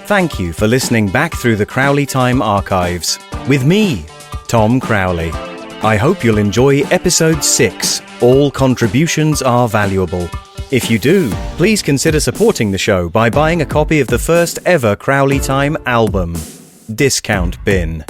Thank you for listening back through the Crowley Time archives with me, Tom Crowley. I hope you'll enjoy episode 6, All Contributions Are Valuable. If you do, please consider supporting the show by buying a copy of the first ever Crowley Time album, Discount Bin.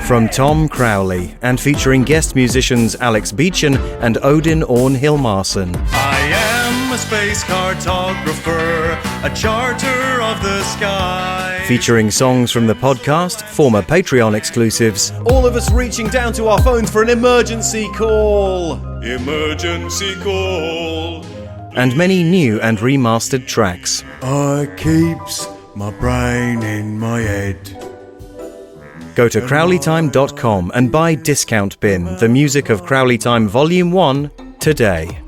From Tom Crowley and featuring guest musicians Alex Beechin and Odin Orn Hilmarsson. I am a space cartographer, a charter of the sky. Featuring songs from the podcast, former Patreon exclusives, all of us reaching down to our phones for an emergency call. Emergency call. And many new and remastered tracks. I keeps my brain in my head. Go to crowleytime.com and buy Discount Bin, the music of Crowley Time Volume 1, today.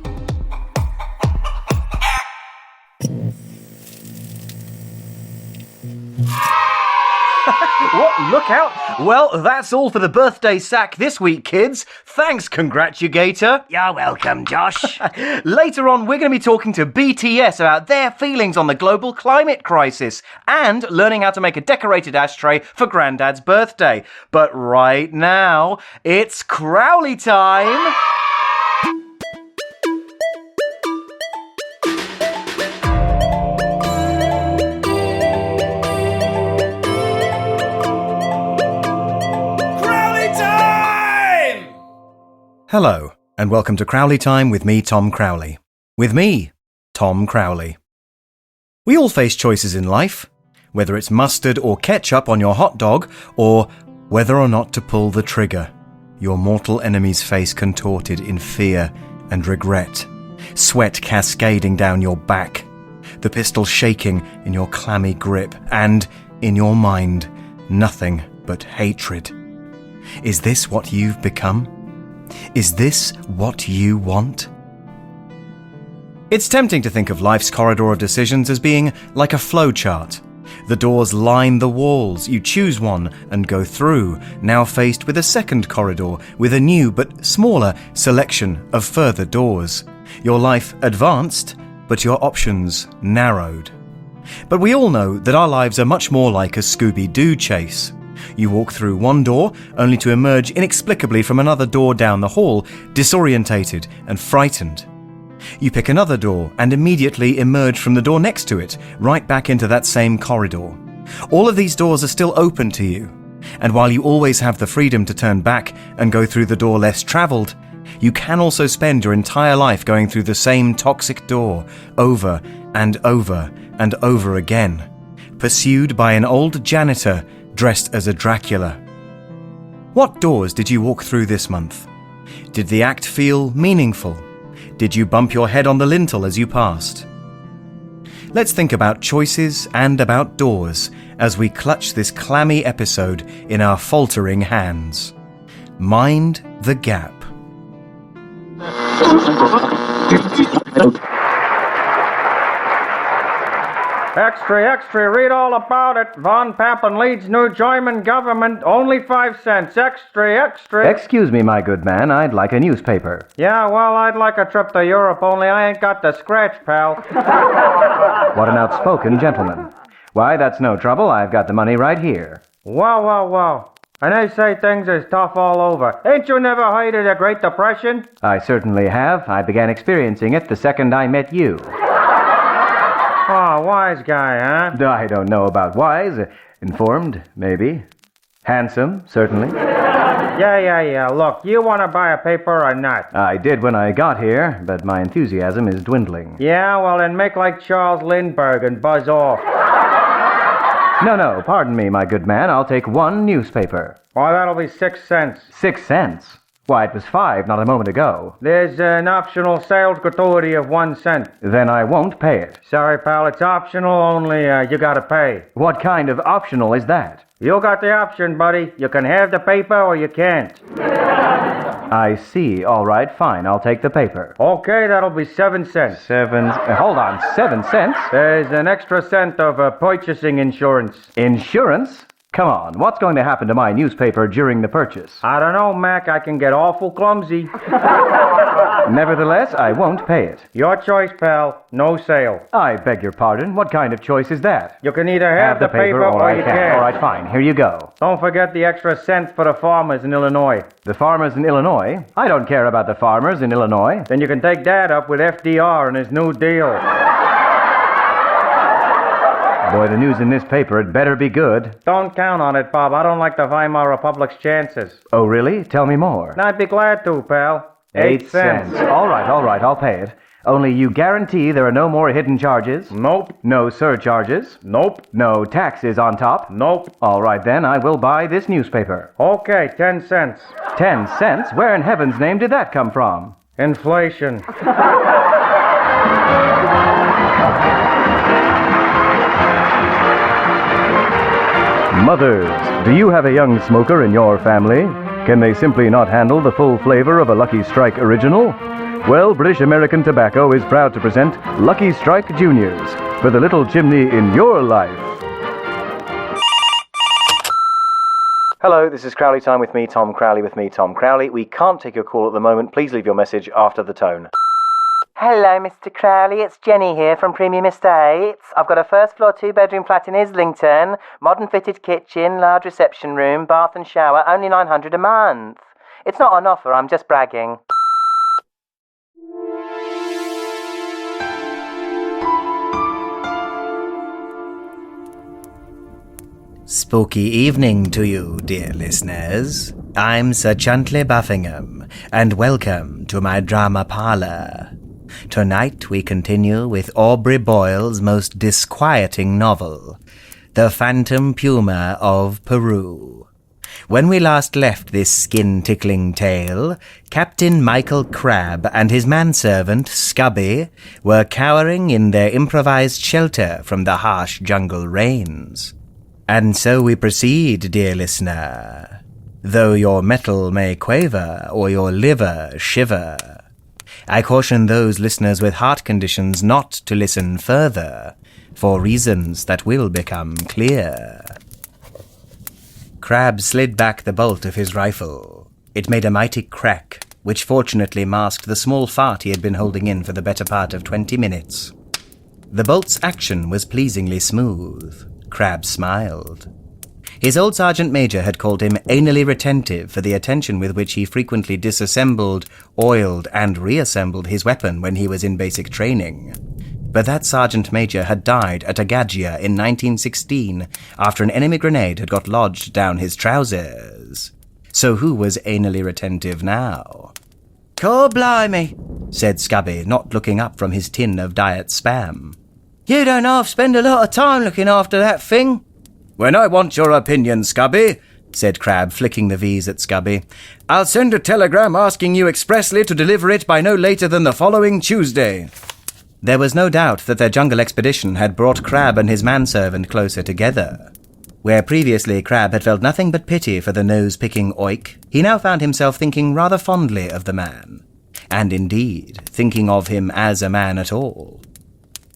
What? Look out! Well, that's all for the birthday sack this week, kids. Thanks, Congratulator. You're welcome, Josh. Later on, we're going to be talking to BTS about their feelings on the global climate crisis and learning how to make a decorated ashtray for Grandad's birthday. But right now, it's Crowley time. Hello, and welcome to Crowley Time with me, Tom Crowley. With me, Tom Crowley. We all face choices in life, whether it's mustard or ketchup on your hot dog, or whether or not to pull the trigger. Your mortal enemy's face contorted in fear and regret, sweat cascading down your back, the pistol shaking in your clammy grip, and, in your mind, nothing but hatred. Is this what you've become? Is this what you want? It's tempting to think of life's corridor of decisions as being like a flowchart. The doors line the walls, you choose one and go through, now faced with a second corridor with a new but smaller selection of further doors. Your life advanced, but your options narrowed. But we all know that our lives are much more like a Scooby-Doo chase. You walk through one door, only to emerge inexplicably from another door down the hall, disorientated and frightened. You pick another door and immediately emerge from the door next to it, right back into that same corridor. All of these doors are still open to you, and while you always have the freedom to turn back and go through the door less travelled, you can also spend your entire life going through the same toxic door over and over and over again, pursued by an old janitor dressed as a Dracula. What doors did you walk through this month? Did the act feel meaningful? Did you bump your head on the lintel as you passed? Let's think about choices and about doors as we clutch this clammy episode in our faltering hands. Mind the gap. Extra, extra, read all about it. Von Papen leads new German government, only 5 cents. Extra, extra. Excuse me, my good man, I'd like a newspaper. Yeah, well, I'd like a trip to Europe, only I ain't got the scratch, pal. What an outspoken gentleman. Why, that's no trouble, I've got the money right here. Wow, wow, wow. And they say things is tough all over. Ain't you never heard of the Great Depression? I certainly have. I began experiencing it the second I met you. Oh, wise guy, huh? I don't know about wise. Informed, maybe. Handsome, certainly. Yeah. Look, you want to buy a paper or not? I did when I got here, but my enthusiasm is dwindling. Yeah, well, then make like Charles Lindbergh and buzz off. No, pardon me, my good man. I'll take one newspaper. Well, that'll be 6 cents. 6 cents? Why, it was 5 not a moment ago. There's an optional sales gratuity of 1 cent. Then I won't pay it. Sorry, pal, it's optional, only you gotta pay. What kind of optional is that? You got the option, buddy. You can have the paper or you can't. I see. All right, fine. I'll take the paper. Okay, that'll be 7 cents. Hold on, 7 cents? There's an extra cent of purchasing insurance. Insurance? Come on, what's going to happen to my newspaper during the purchase? I don't know, Mac. I can get awful clumsy. Nevertheless, I won't pay it. Your choice, pal. No sale. I beg your pardon. What kind of choice is that? You can either have the paper or I you can't. can't. All right, fine. Here you go. Don't forget the extra cent for the farmers in Illinois. The farmers in Illinois? I don't care about the farmers in Illinois. Then you can take that up with FDR and his New Deal. Boy, the news in this paper, it better be good. Don't count on it, Bob. I don't like the Weimar Republic's chances. Oh, really? Tell me more. I'd be glad to, pal. 8 cents. All right, I'll pay it. Only you guarantee there are no more hidden charges? Nope. No surcharges? Nope. No taxes on top? Nope. All right, then, I will buy this newspaper. Okay, 10 cents. 10 cents? Where in heaven's name did that come from? Inflation. Mothers, do you have a young smoker in your family? Can they simply not handle the full flavor of a Lucky Strike original? Well, British American Tobacco is proud to present Lucky Strike Juniors for the little chimney in your life. Hello, this is Crowley Time with me, Tom Crowley with me, Tom Crowley. We can't take your call at the moment. Please leave your message after the tone. Hello, Mr. Crowley. It's Jenny here from Premium Estates. I've got a first-floor two-bedroom flat in Islington, modern fitted kitchen, large reception room, bath and shower, only $900 a month. It's not on offer, I'm just bragging. Spooky evening to you, dear listeners. I'm Sir Chantley Buffingham, and welcome to my drama parlour. Tonight we continue with Aubrey Boyle's most disquieting novel, The Phantom Puma of Peru. When we last left this skin-tickling tale, Captain Michael Crabbe and his manservant, Scubby, were cowering in their improvised shelter from the harsh jungle rains. And so we proceed, dear listener, though your metal may quaver or your liver shiver. I caution those listeners with heart conditions not to listen further, for reasons that will become clear. Crabbe slid back the bolt of his rifle. It made a mighty crack, which fortunately masked the small fart he had been holding in for the better part of 20 minutes. The bolt's action was pleasingly smooth. Crabbe smiled. His old sergeant major had called him anally retentive for the attention with which he frequently disassembled, oiled, and reassembled his weapon when he was in basic training. But that sergeant major had died at Agagia in 1916 after an enemy grenade had got lodged down his trousers. So who was anally retentive now? "Cor blimey," said Scubby, not looking up from his tin of diet spam. "You don't half spend a lot of time looking after that thing." "When I want your opinion, Scubby," said Crabbe, flicking the V's at Scubby, "I'll send a telegram asking you expressly to deliver it by no later than the following Tuesday." There was no doubt that their jungle expedition had brought Crabbe and his manservant closer together. Where previously Crabbe had felt nothing but pity for the nose-picking oik, he now found himself thinking rather fondly of the man. And indeed, thinking of him as a man at all.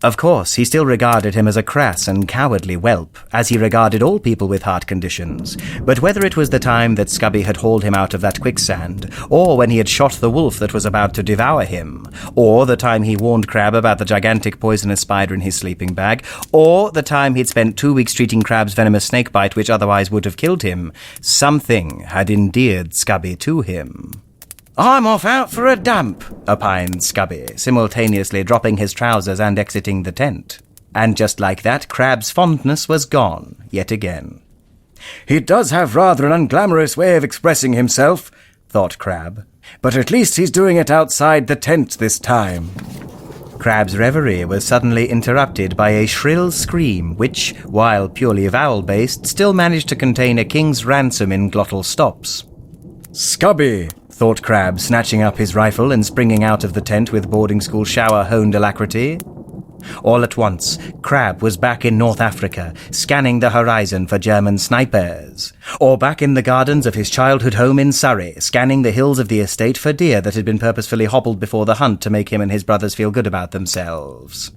Of course, he still regarded him as a crass and cowardly whelp, as he regarded all people with heart conditions. But whether it was the time that Scubby had hauled him out of that quicksand, or when he had shot the wolf that was about to devour him, or the time he warned Crabbe about the gigantic poisonous spider in his sleeping bag, or the time he'd spent 2 weeks treating Crabbe's venomous snakebite which otherwise would have killed him, something had endeared Scubby to him. "I'm off out for a dump," opined Scubby, simultaneously dropping his trousers and exiting the tent. And just like that, Crabbe's fondness was gone, yet again. "He does have rather an unglamorous way of expressing himself," thought Crabbe, "but at least he's doing it outside the tent this time." Crabbe's reverie was suddenly interrupted by a shrill scream which, while purely vowel-based, still managed to contain a king's ransom in glottal stops. "Scubby," thought Crabbe, snatching up his rifle and springing out of the tent with boarding school shower-honed alacrity. All at once, Crabbe was back in North Africa, scanning the horizon for German snipers. Or back in the gardens of his childhood home in Surrey, scanning the hills of the estate for deer that had been purposefully hobbled before the hunt to make him and his brothers feel good about themselves.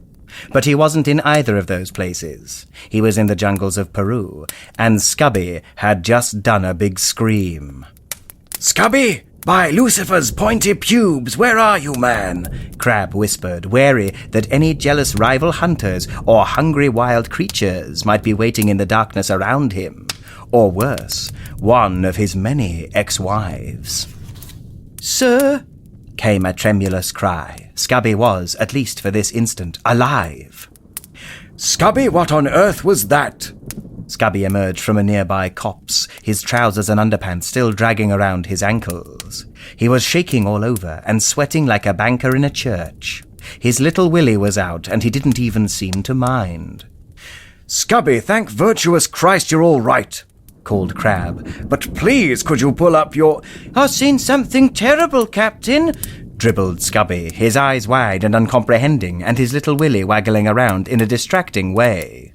But he wasn't in either of those places. He was in the jungles of Peru, and Scubby had just done a big scream. "Scubby!" By Lucifer's pointy pubes, where are you, man? Crab whispered, wary that any jealous rival hunters or hungry wild creatures might be waiting in the darkness around him. Or worse, one of his many ex-wives. Sir? Came a tremulous cry. Scubby was, at least for this instant, alive. Scubby, what on earth was that? Scubby emerged from a nearby copse, his trousers and underpants still dragging around his ankles. He was shaking all over and sweating like a banker in a church. His little willy was out, and he didn't even seem to mind. Scubby, thank virtuous Christ you're all right, called Crab. But please, could you pull up your... I've seen something terrible, Captain, dribbled Scubby, his eyes wide and uncomprehending, and his little willy waggling around in a distracting way.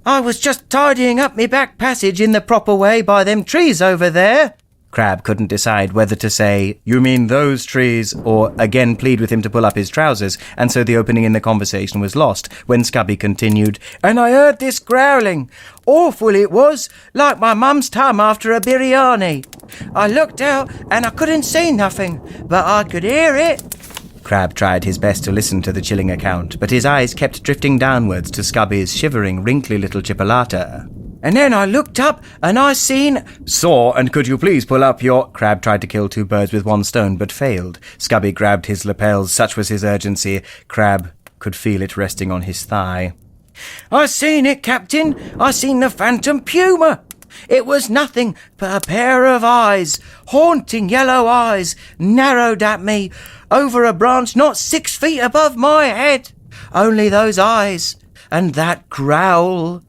I was just tidying up me back passage in the proper way by them trees over there. Crab couldn't decide whether to say, you mean those trees, or again plead with him to pull up his trousers, and so the opening in the conversation was lost when Scubby continued, and I heard this growling. Awful it was, like my mum's tum after a biryani. I looked out and I couldn't see nothing, but I could hear it. Crab tried his best to listen to the chilling account, but his eyes kept drifting downwards to Scubby's shivering, wrinkly little chipolata. And then I looked up and I seen... Saw, and could you please pull up your... Crab tried to kill two birds with one stone, but failed. Scubby grabbed his lapels, such was his urgency. Crab could feel it resting on his thigh. I seen it, Captain. I seen the phantom puma. It was nothing but a pair of eyes, haunting yellow eyes, narrowed at me, over a branch not 6 feet above my head. Only those eyes, and that growl.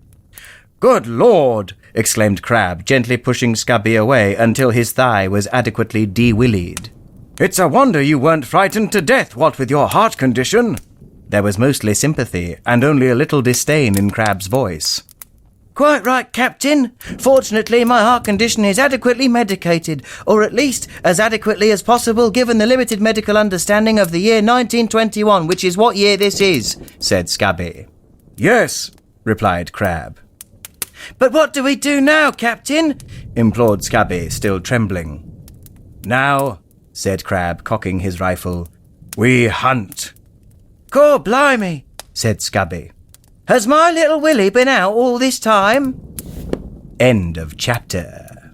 Good Lord, exclaimed Crab, gently pushing Scubby away until his thigh was adequately de-willied. It's a wonder you weren't frightened to death, what with your heart condition. There was mostly sympathy, and only a little disdain in Crab's voice. Quite right, Captain. Fortunately, my heart condition is adequately medicated, or at least as adequately as possible given the limited medical understanding of the year 1921, which is what year this is, said Scubby. Yes, replied Crab. But what do we do now, Captain? Implored Scubby, still trembling. Now, said Crab, cocking his rifle, we hunt. Gor blimey, said Scubby. Has my little Willy been out all this time? End of chapter.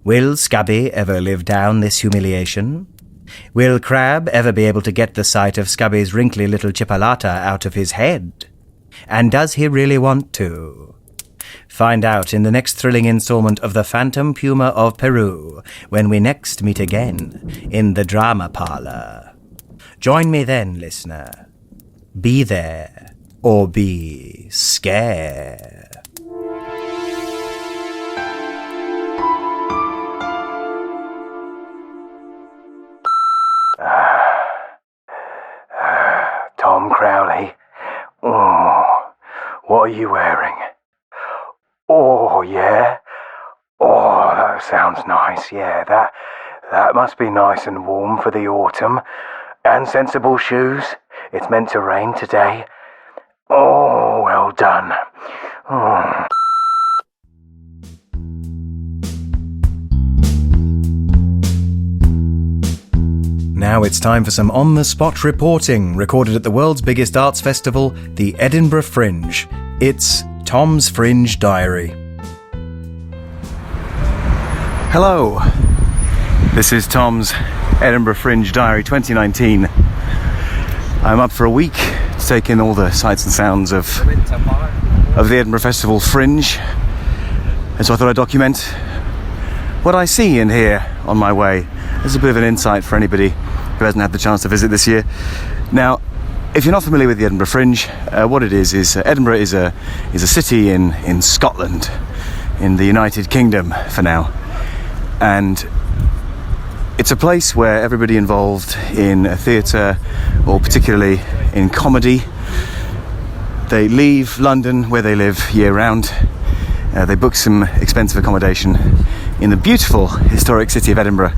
Will Scubby ever live down this humiliation? Will Crab ever be able to get the sight of Scubby's wrinkly little chipolata out of his head? And does he really want to? Find out in the next thrilling installment of The Phantom Puma of Peru, when we next meet again in the drama parlour. Join me then, listener. Be there. Or be scared. Tom Crowley. Oh, what are you wearing? Oh, yeah. Oh, that sounds nice. Yeah, that must be nice and warm for the autumn. And sensible shoes. It's meant to rain today. Oh, well done. Oh. Now it's time for some on-the-spot reporting, recorded at the world's biggest arts festival, the Edinburgh Fringe. It's Tom's Fringe Diary. Hello. This is Tom's Edinburgh Fringe Diary 2019. I'm up for a week to take in all the sights and sounds of the Edinburgh Festival Fringe, and so I thought I'd document what I see and hear on my way. There's a bit of an insight for anybody who hasn't had the chance to visit this year. Now, if you're not familiar with the Edinburgh Fringe, what it is Edinburgh is a city in Scotland, in the United Kingdom for now, and it's a place where everybody involved in a theatre, or particularly in comedy, they leave London, where they live year-round. They book some expensive accommodation in the beautiful historic city of Edinburgh,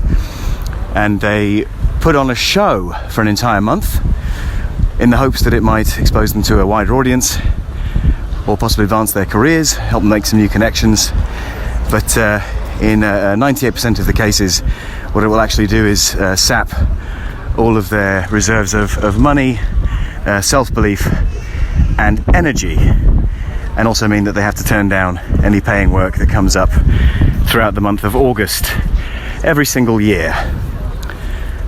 and they put on a show for an entire month in the hopes that it might expose them to a wider audience, or possibly advance their careers, help them make some new connections. But in 98% of the cases, what it will actually do is sap all of their reserves of money, self-belief and energy, and also mean that they have to turn down any paying work that comes up throughout the month of August every single year.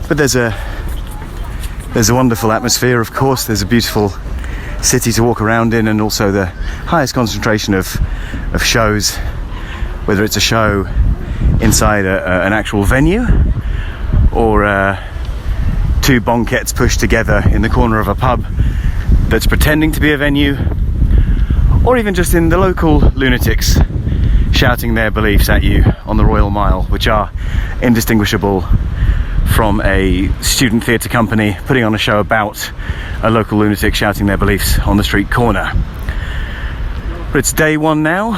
But there's a wonderful atmosphere, of course. There's a beautiful city to walk around in, and also the highest concentration of shows, whether it's a show inside an actual venue or two bonquettes pushed together in the corner of a pub that's pretending to be a venue, or even just in the local lunatics shouting their beliefs at you on the Royal Mile, which are indistinguishable from a student theatre company putting on a show about a local lunatic shouting their beliefs on the street corner. But it's day one now,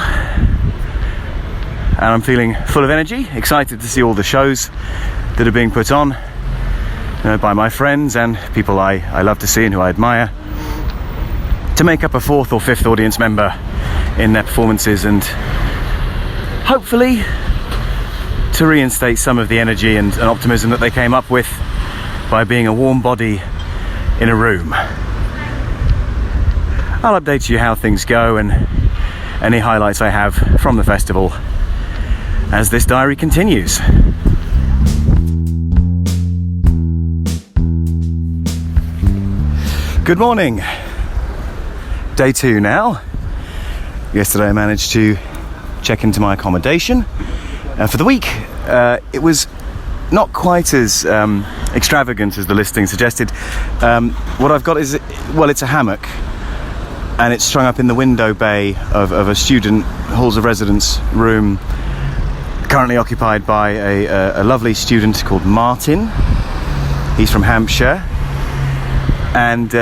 and I'm feeling full of energy, excited to see all the shows that are being put on by my friends and people I love to see and who I admire, to make up a fourth or fifth audience member in their performances, and hopefully to reinstate some of the energy and optimism that they came up with by being a warm body in a room. I'll update you how things go and any highlights I have from the festival as this diary continues. Good morning. Day 2 now. Yesterday I managed to check into my accommodation for the week. It was not quite as extravagant as the listing suggested. What I've got is, well, it's a hammock, and it's strung up in the window bay of a student halls of residence room, currently occupied by a lovely student called Martin. He's from Hampshire, and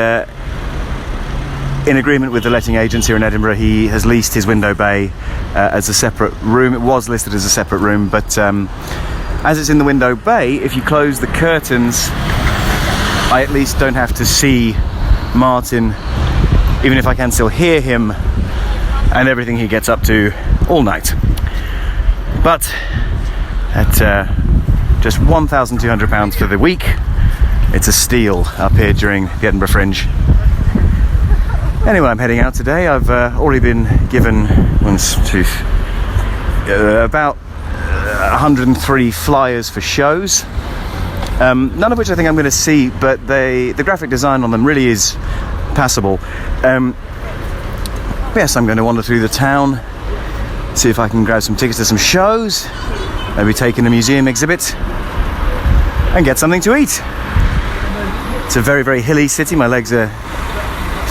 in agreement with the letting agents here in Edinburgh, he has leased his window bay as a separate room. It was listed as a separate room, but as it's in the window bay, if you close the curtains, I at least don't have to see Martin, even if I can still hear him and everything he gets up to all night. But at just £1,200 for the week, it's a steal up here during the Edinburgh Fringe. Anyway, I'm heading out today. I've already been given about 103 flyers for shows, none of which I think I'm going to see, but the graphic design on them really is passable. Yes, I'm going to wander through the town, see if I can grab some tickets to some shows, maybe take in a museum exhibit, and get something to eat. It's a very, very hilly city. My legs are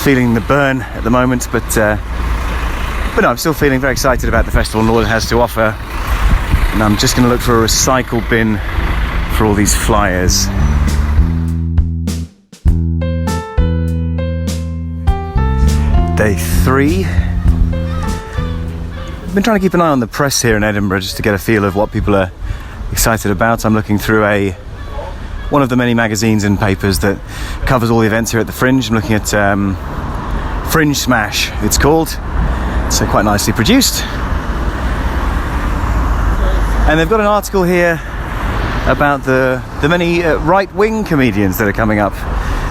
feeling the burn at the moment, but no, I'm still feeling very excited about the festival and all it has to offer. And I'm just going to look for a recycle bin for all these flyers. Day 3. I've been trying to keep an eye on the press here in Edinburgh just to get a feel of what people are excited about. I'm looking through one of the many magazines and papers that covers all the events here at the Fringe. I'm looking at Fringe Smash, it's called. So quite nicely produced. And they've got an article here about the many right-wing comedians that are coming up.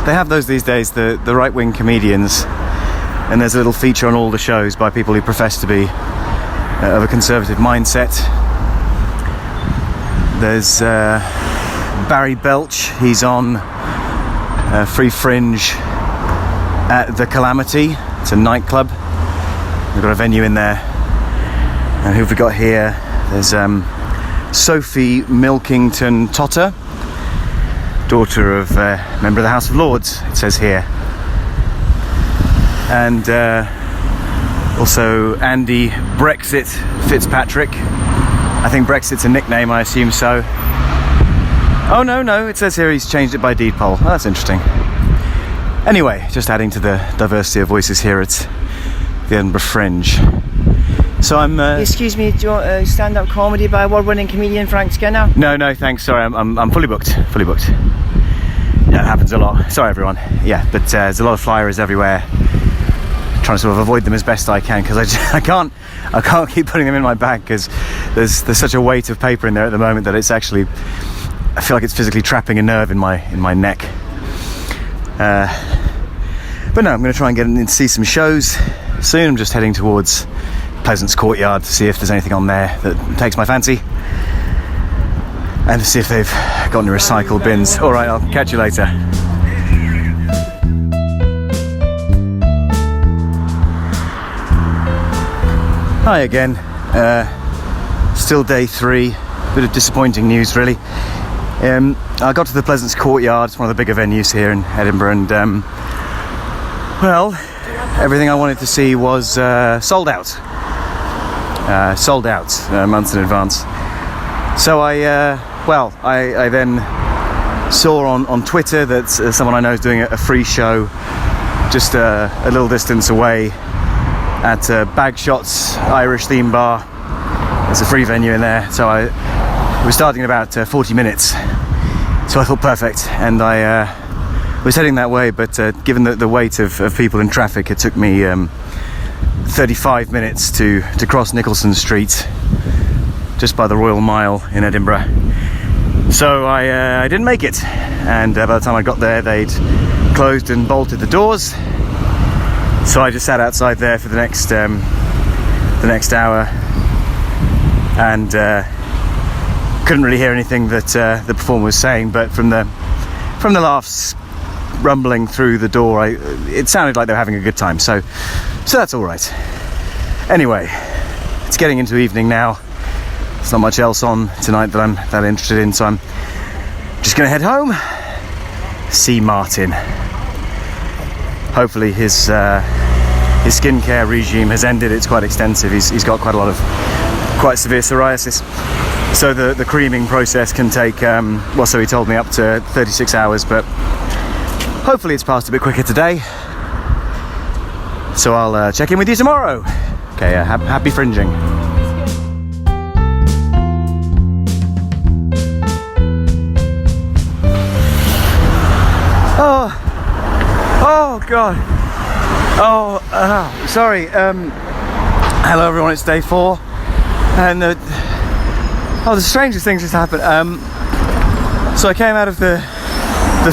They have those these days, the right-wing comedians. And there's a little feature on all the shows by people who profess to be of a conservative mindset. There's Barry Belch. He's on Free Fringe at the Calamity. It's a nightclub. We've got a venue in there. And who have we got here? There's Sophie Milkington Totter, daughter of a member of the House of Lords, it says here. And also Andy Brexit Fitzpatrick. I think Brexit's a nickname, I assume so. Oh no, it says here he's changed it by deed poll. Oh, that's interesting. Anyway, just adding to the diversity of voices here at the Edinburgh Fringe. So I'm... Excuse me, do you want stand-up comedy by award-winning comedian Frank Skinner? No, thanks, sorry, I'm fully booked. Yeah, it happens a lot. Sorry everyone. Yeah, but there's a lot of flyers everywhere. Trying to sort of avoid them as best I can, because I can't keep putting them in my bag, because there's such a weight of paper in there at the moment that it's actually I feel like it's physically trapping a nerve in my neck. But no, I'm going to try and get in and see some shows soon. I'm just heading towards Pleasance Courtyard to see if there's anything on there that takes my fancy, and to see if they've got any recycle bins. All right, I'll catch you later. Hi again. Still day 3. Bit of disappointing news, really. I got to the Pleasance Courtyard. It's one of the bigger venues here in Edinburgh, and well, everything I wanted to see was sold out. Months in advance. So I then saw on Twitter that someone I know is doing a free show just a little distance away at Bagshots Irish Theme Bar. There's a free venue in there, so we're starting in about 40 minutes. So I thought perfect, and I was heading that way, but given the weight of people in traffic, it took me 35 minutes to cross Nicholson Street, just by the Royal Mile in Edinburgh. So I didn't make it, and by the time I got there, they'd closed and bolted the doors. So I just sat outside there for the next hour, and couldn't really hear anything that the performer was saying. But from the laughs rumbling through the door, it sounded like they were having a good time. So that's all right. Anyway, it's getting into evening now. There's not much else on tonight that I'm that interested in, so I'm just going to head home. See Martin. Hopefully his skincare regime has ended. It's quite extensive. He's got quite a lot of quite severe psoriasis. So the creaming process can take, so he told me, up to 36 hours, but hopefully it's passed a bit quicker today. So I'll check in with you tomorrow. Okay, happy fringing. Oh God. Sorry. Hello everyone, it's day 4. And the strangest thing just happened. So I came out of the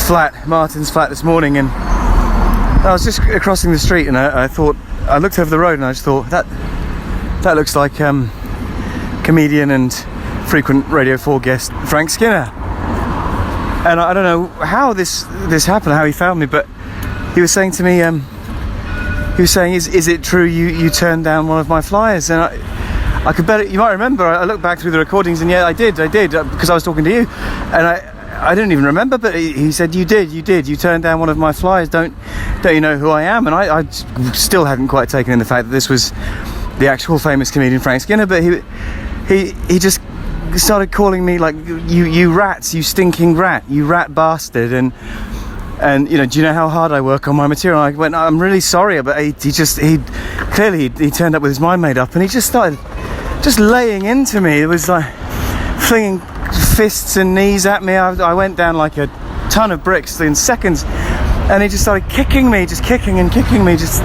flat, Martin's flat, this morning, and I was just crossing the street, and I thought, I looked over the road and I just thought, that looks like comedian and frequent Radio 4 guest Frank Skinner. And I don't know how this happened, how he found me, but he was saying to me, is it true you turned down one of my flyers? And I could bet it, you might remember, I looked back through the recordings, and yeah, I did, because I was talking to you, and I didn't even remember, but he said, you turned down one of my flyers, don't you know who I am? And I still hadn't quite taken in the fact that this was the actual famous comedian Frank Skinner, but he just started calling me like, you rats, you stinking rat, you rat bastard, and you know, do you know how hard I work on my material? And I went, I'm really sorry, but he clearly turned up with his mind made up, and he just started just laying into me. It was like flinging fists and knees at me. I went down like a ton of bricks in seconds, and he just started kicking me, just kicking and kicking me, just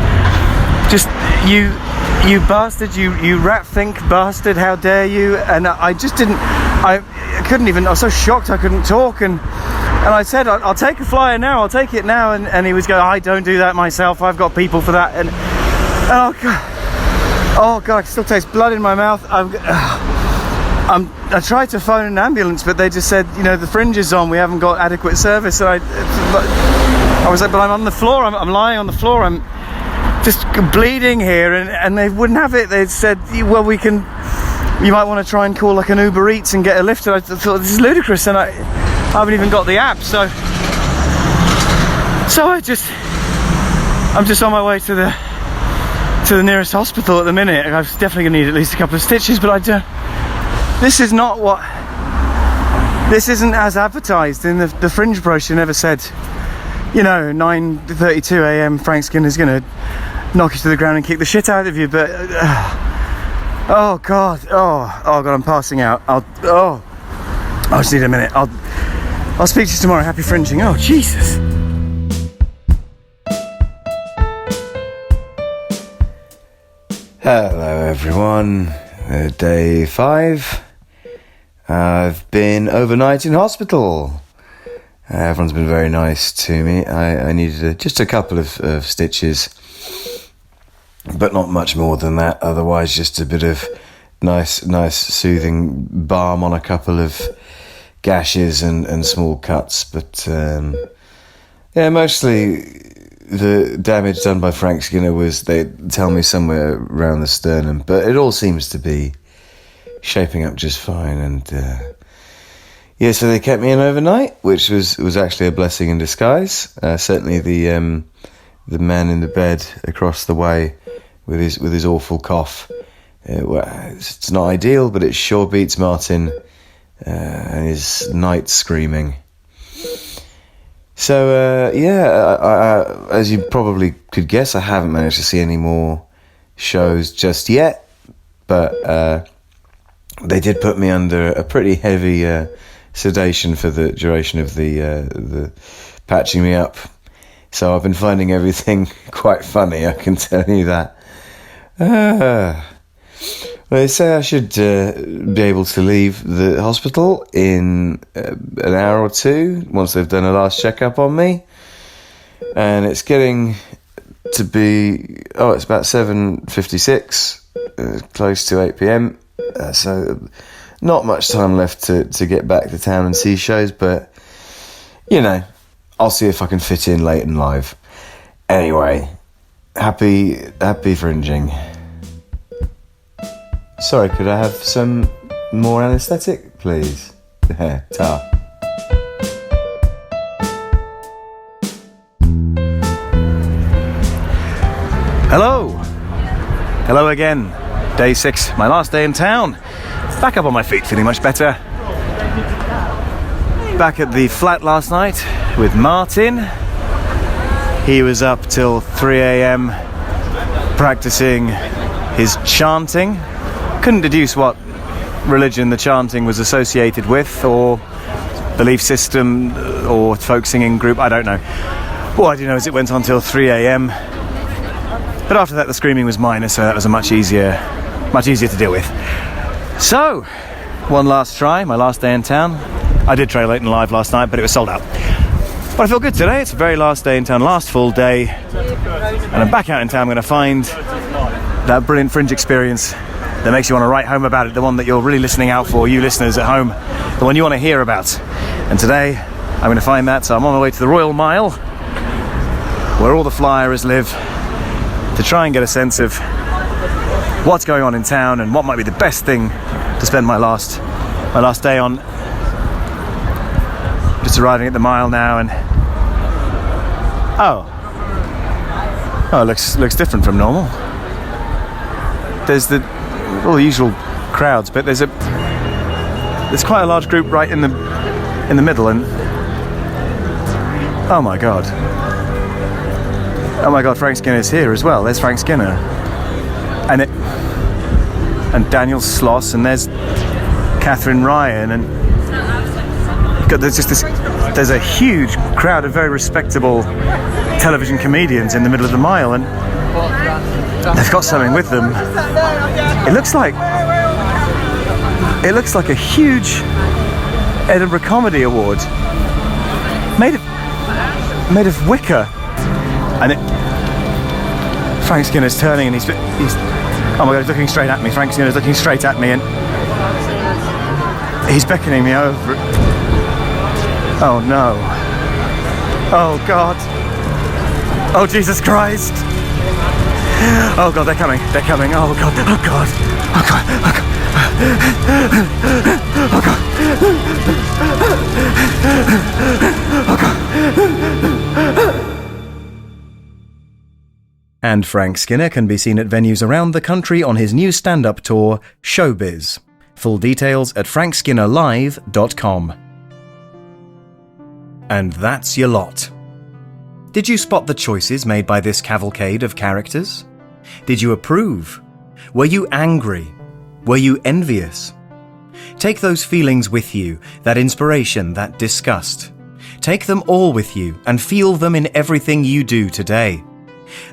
you bastard, you rat think bastard, how dare you? And I just didn't, I couldn't even, I was so shocked I couldn't talk, and I said, I'll take a flyer now, I'll take it now, and he was going, I don't do that myself, I've got people for that, and oh god, I can still taste blood in my mouth. I tried to phone an ambulance, but they just said, you know, the fringe is on, we haven't got adequate service. And I was like, but I'm on the floor, I'm lying on the floor, I'm just bleeding here, and they wouldn't have it. They said, well, you might want to try and call like an Uber Eats and get a lift. And I thought, this is ludicrous, and I haven't even got the app, so I'm just on my way to the nearest hospital at the minute. I was definitely going to need at least a couple of stitches, but this isn't as advertised in the fringe brochure. Never said, you know, 9:32 a.m. Frank Skinner's going to knock you to the ground and kick the shit out of you, but oh god, I'm passing out. I just need a minute. I'll speak to you tomorrow. Happy fringing. Oh Jesus. Hello everyone, day 5. I've been overnight in hospital. Everyone's been very nice to me. I needed just a couple of stitches, but not much more than that. Otherwise, just a bit of nice soothing balm on a couple of gashes and small cuts. But mostly the damage done by Frank Skinner was, they tell me, somewhere around the sternum. But it all seems to be shaping up just fine. And so they kept me in overnight, which was actually a blessing in disguise. Certainly the man in the bed across the way with his awful cough. It's not ideal, but it sure beats Martin and his night screaming. So, as you probably could guess, I haven't managed to see any more shows just yet, but they did put me under a pretty heavy sedation for the duration of the patching me up. So I've been finding everything quite funny, I can tell you that. They say I should be able to leave the hospital in an hour or two once they've done a last checkup on me. And it's getting to be, it's about 7:56, close to 8 p.m. So not much time left to get back to town and see shows, but, I'll see if I can fit in late and live. Anyway, happy fringing. Sorry, could I have some more anaesthetic, please? Ta. Hello again. Day 6, my last day in town. Back up on my feet, feeling much better. Back at the flat last night with Martin. He was up till 3 a.m. practicing his chanting. Couldn't deduce what religion the chanting was associated with, or belief system, or folk singing group, I don't know. All I do know is it went on till 3 a.m. But after that the screaming was minor, so that was much easier to deal with. So, one last try, my last day in town. I did try late and live last night, but it was sold out. But I feel good today. It's the very last day in town, last full day. And I'm back out in town. I'm going to find that brilliant fringe experience that makes you want to write home about it, the one that you're really listening out for, you listeners at home, the one you want to hear about. And today, I'm going to find that, so I'm on my way to the Royal Mile, where all the flyers live, to try and get a sense of what's going on in town and what might be the best thing to spend my last day on. Just arriving at the Mile now, and it looks different from normal. There's all the usual crowds, but there's quite a large group right in the middle, and oh my god, Frank Skinner's here as well. There's Frank Skinner, and Daniel Sloss, and there's Catherine Ryan, and there's a huge crowd of very respectable television comedians in the middle of the Mile, and they've got something with them. It looks like a huge Edinburgh Comedy Award made of wicker, and Frank Skinner's turning, and he's oh my god, he's looking straight at me. Frank Skinner's looking straight at me, and he's beckoning me over. Oh no. Oh god. Oh Jesus Christ. Oh god, they're coming. Oh god. Oh god. Oh god. Oh god. Oh god. Oh god. And Frank Skinner can be seen at venues around the country on his new stand-up tour, Showbiz. Full details at frankskinnerlive.com. And that's your lot. Did you spot the choices made by this cavalcade of characters? Did you approve? Were you angry? Were you envious? Take those feelings with you, that inspiration, that disgust. Take them all with you and feel them in everything you do today.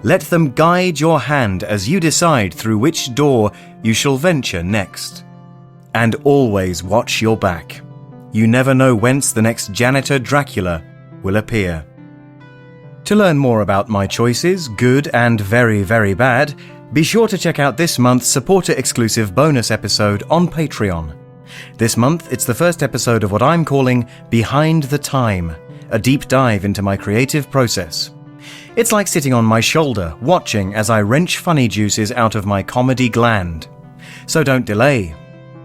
Let them guide your hand as you decide through which door you shall venture next. and always watch your back. You never know whence the next janitor Dracula will appear. To learn more about my choices, good and very, very bad, be sure to check out this month's supporter-exclusive bonus episode on Patreon. This month, it's the first episode of what I'm calling Behind the Time, a deep dive into my creative process. It's like sitting on my shoulder, watching as I wrench funny juices out of my comedy gland. So don't delay.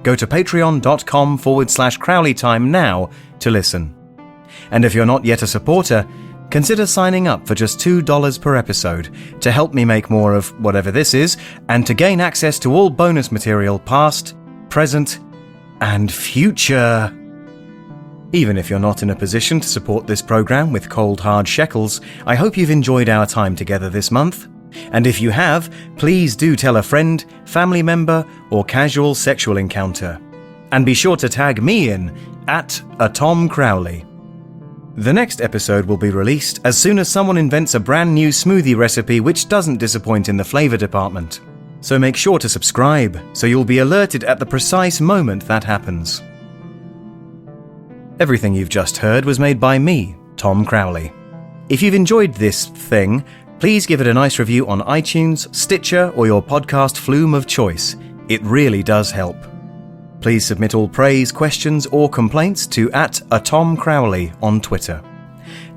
Go to patreon.com/CrowleyTime now to listen. And if you're not yet a supporter, consider signing up for just $2 per episode to help me make more of whatever this is, and to gain access to all bonus material past, present, and future. Even if you're not in a position to support this program with cold hard shekels, I hope you've enjoyed our time together this month. And if you have, please do tell a friend, family member, or casual sexual encounter. And be sure to tag me in @Tom_Crowley. The next episode will be released as soon as someone invents a brand new smoothie recipe which doesn't disappoint in the flavor department. So make sure to subscribe so you'll be alerted at the precise moment that happens. Everything you've just heard was made by me, Tom Crowley. If you've enjoyed this thing, please give it a nice review on iTunes, Stitcher, or your podcast flume of choice. It really does help. Please submit all praise, questions, or complaints to @ATomCrowley on Twitter.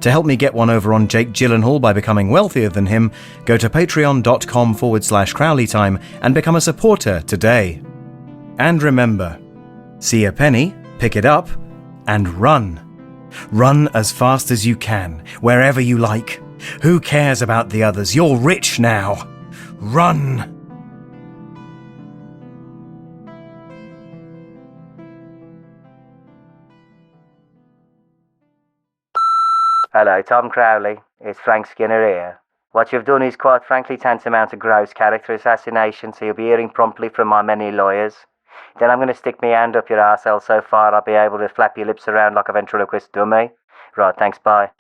To help me get one over on Jake Gyllenhaal by becoming wealthier than him, go to patreon.com/CrowleyTime and become a supporter today. And remember, see a penny, pick it up, and run. Run as fast as you can, wherever you like. Who cares about the others? You're rich now. Run! Hello, Tom Crowley. It's Frank Skinner here. What you've done is quite frankly tantamount to gross character assassination, so you'll be hearing promptly from my many lawyers. Then I'm going to stick my hand up your arsehole so far I'll be able to flap your lips around like a ventriloquist dummy. Right, thanks, bye.